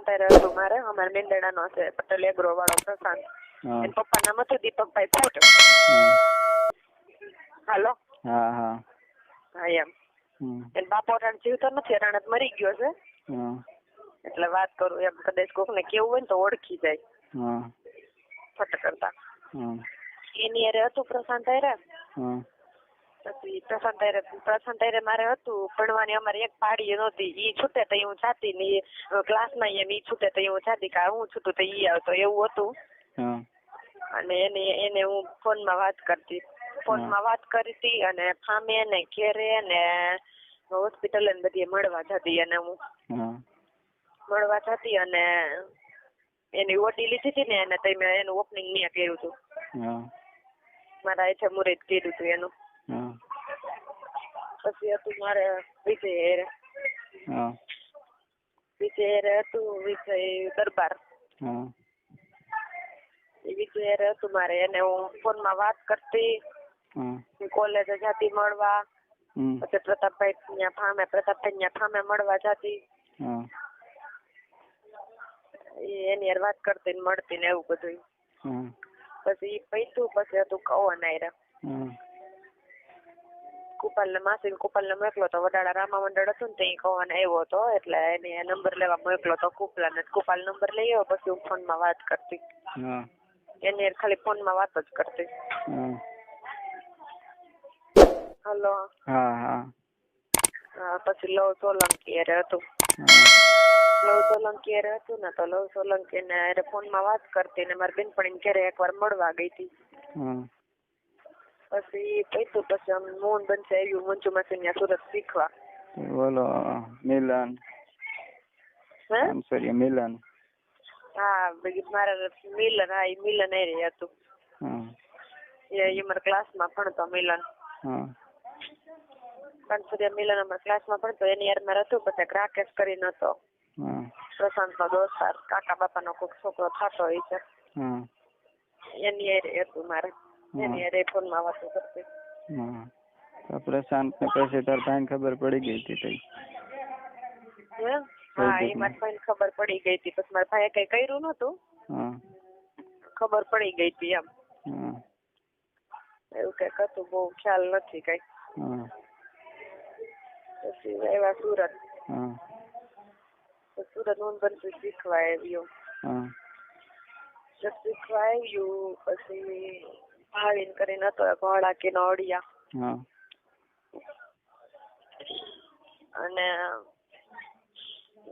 પ્રશાંત હતું મારે, અમારે મેંદડાનો છે પટેલ એગ્રો વાળો પ્રશાંત. હા. એના પપ્પા નામ હતું દીપકભાઈ ફૂટ. હાલો. હા હા હા એમ. એને બાપો અટાણે જીવતો નથી, અટાણે જ મરી ગયો છે. એટલે વાત કરું એમ, કદાચ કોકને કેવું હોય ને તો ઓળખી જાય ફટ કરતા. એની હારે હતું પ્રશાંત હારે. પછી પ્રશાંત હારે મારે હતું ભણવાની. અમારે એક પાડી નહોતી, ઈ છૂટે તો હું જાતી ને ક્લાસમાં એમ ઈ છૂટે તો હું જાતી, કા હું છૂટું તો ઈ આવતો, એવું હતું. અને એને હું ફોનમાં વાત કરતી, ફોનમાં વાત કરી હતી. અને ફામે ને ઘેરે ને હોસ્પિટલ ને બધી મળવા જતી. અને હું મળવા જતી અને એની ઓટી લીધી હતી ને એને તો મેં એનું ઓપનિંગ મેં કર્યું હતું. મારા છે મુહૂર્ત કર્યું હતું એનું. પછી હતું મારે વિજય હેરે. વિજય હેરે હતું, વિજય દરબાર. વિજય હેરે હતું મારે, એને હું ફોનમાં વાત કરતી, કોલેજ જતી મળવા. પછી પ્રતાપભાઈ ત્યાં ફામે મળવા જતી. એની યાર વાત કરતી ને મળતી ને એવું બધું. પછી પૈતું પછી હતું કૌન આયરા. કુપાલ ને મોકલો તો વડાળા રામા મંડળ હતું ને ત્યાં કૌન આવ્યો હતો, એટલે એને નંબર લેવા મોકલો તો કુપાલ નંબર લઈ આવ્યો. પછી હું ફોનમાં વાત કરતી, એની ખાલી ફોનમાં વાત જ કરતી. હલો. હા પછી લવ સોલંકી હારે હતું. લવ સોલંકી હારે હતું ને તો લવ સોલંકી ને હારે ફોનમાં વાત કરતી ને મારી બેનપણીને ઘરે એકવાર મળવા ગઈ હતી. પછી પૈતું પછી મોહન બનશે આવ્યું મંજુ માસી ત્યાં સુરત શીખવા. બોલો મિલન. મિલન. હા મારા મિલન. હા એ મિલન એ હતું. એ મારા ક્લાસમાં ભણતો મિલન. મિલન અમારા ક્લાસમાં ભણતો, એની યાર મારે હતું. પછી રાકેશ કરીને હતો, પ્રશાંત નો દોસ્તાર, કાકા બાપા નો કોઈક છોકરો થતો હોય છે. એની યાર હતું મારે, એની યાર ફોન માં વાતો કરતી. પ્રશાંત ને પછી તાર ભાઈ ખબર પડી ગઈ હતી. હા એ મારા ભાઈ ખબર પડી ગઈ હતી. પછી મારા ભાઈ કઈ કર્યું નતું, ખબર પડી ગઈ હતી એમ. એવું કઈક હતું, બહુ ખ્યાલ નથી કઈ. પછી આવ્યા સુરત. સુરત હું બનતું શીખવા આવ્યો. શીખવા આવ્યું પછી ભાવિન કરીને હતો ઘોડાકી નો અડિયા. અને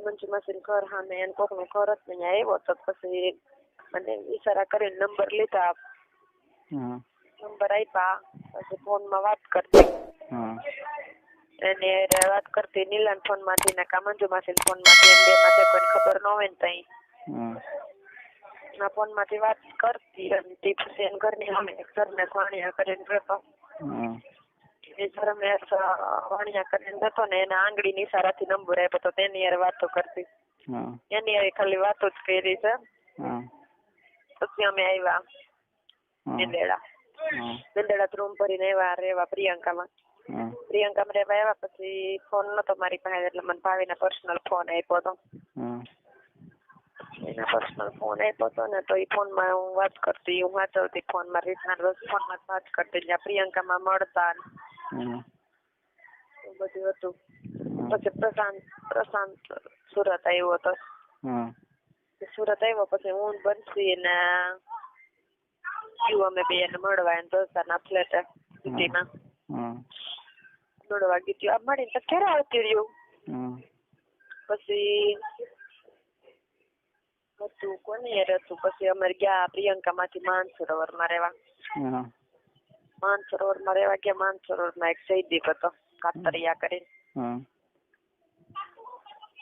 મંજુ માસી ઘર સામે એને કોક નું ઘર હતું, ત્યાં આવ્યો તો પછી મને ઈશારા કરીને નંબર લીધા, નંબર આપ્યા. પછી ફોન માં વાત કરતી, એને વાત કરતી નીલાન ફોન માંથી ને કા મંજુ માસી ફોન માંથી. એમ બે માંથી કોઈ ખબર ન હોય ને તઈ ફોન માંથી વાત કરતી. અને પછી એને ઘરની સામે ઘરને વાણિયા કરીને રહેતો. એ ધર્મેશ વાણિયા કરીને રહેતો ને એના આંગળી ની ઈશારાથી નંબર આપ્યો તો તેની યાર વાતો કરતી. એની યાર ખાલી વાતો જ કરી છે. પછી અમે આવ્યા મેંદડા રૂમ ભરીને આવ્યા રેવા પ્રિયંકામાં. પ્રિયંકામાં રેવા આવ્યા પછી ફોન નતો મારી પાસે, એટલે મને ભાવિના પર્સનલ ફોન આપ્યો હતો. એના પર્સનલ ફોન આપ્યો હતો ને તો એ ફોનમાં હું વાત કરતી, હું વાંચવતી ફોનમાં રીતના ફોનમાં વાત કરતી. જ્યાં પ્રિયંકામાં મળતા બધું હતું. પછી પ્રશાંત સુરત આવ્યો હતો. સુરત આવ્યો પછી હું બનશી ને અમે બે એને મળવા એને દોસ્તારના ફ્લેટ સિટીમાં મળવા ગઈ. આ મળીને તો ક્યારે આવતી રહ્યું. પછી હતું કોને યાર હતું. પછી અમારે ગયા પ્રિયંકા માંથી માનસરોવરમાં રહેવા. માનસરોવરમાં રહેવા ગયા. માનસરોવરમાં એક જયદીપ હતો કાતરિયા કરીને.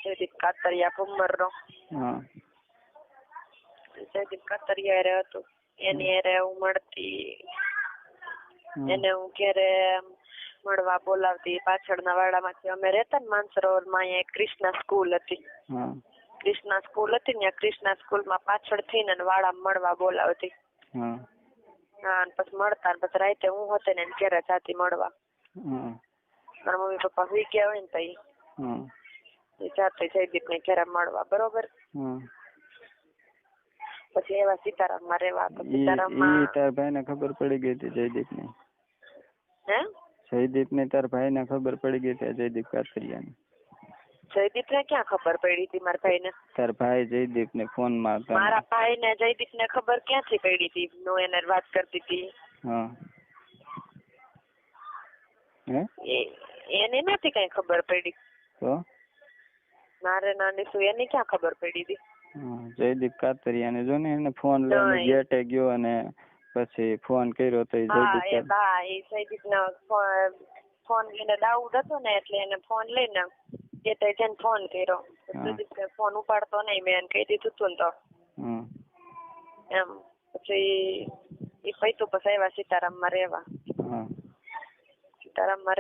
જયદીપ કાતરિયા ભુમર નો. જયદીપ કાતરિયા હારે હતું. એની હારે હું મળતી, એને હું ઘરે મળવા બોલાવતી. પાછળના વાડામાંથી અમે રહેતા ને માનસરોવરમાં, અહીંયા એક ક્રિષ્ના સ્કૂલ હતી. ક્રિષ્ના સ્કૂલ હતી ને, ક્રિષ્ના સ્કૂલમાં પાછળ થઈને વાડામાં મળવા બોલાવતી. હા પછી મળતા ને પછી રાતે હું હોતે ને ઘરે જાતી મળવા. મારા મમ્મી પપ્પા સુઈ ગયા હોય ને તઈ એ જાતે જયદીપ ને ઘેરા મળવા, બરોબર. પછી એવા સીતારામ માં રહેવા. સીતારામ માં તાર ભાઈ ને ખબર પડી ગઈ હતી જયદીપ ને? હે? જયદીપ ને તાર ભાઈ ને ખબર પડી ગઈ હતી જયદીપ કાતરિયા ને? જયદીપ ને ક્યાં ખબર પડી હતી મારા ભાઈ ને? તાર ભાઈ જયદીપ ને ફોન મારતા. મારા ભાઈ ને જયદીપ ને ખબર ક્યાંથી પડી હતી? હું એને વાત કરતી હતી. એને નથી કઈ ખબર પડી. તો મારે નાની શું એની ક્યાં ખબર પડી હતી? જયદીપ કાતરિયા ને જો ને એને ફોન લઈને ગેટે ગયો અને પછી ફોન કર્યો તો જયદીપ ને ફોન લઈને દાઉદ હતો ને એટલે એને ફોન લઈને ગેટે જઈને ફોન કર્યો. જયદીપ ને ફોન ઉપાડતો નહીં, મેં એને કહી દીધું તું તો એમ. પછી એ પૈતું પછી આવ્યા સીતારામ માં રહેવા. સીતારામ માં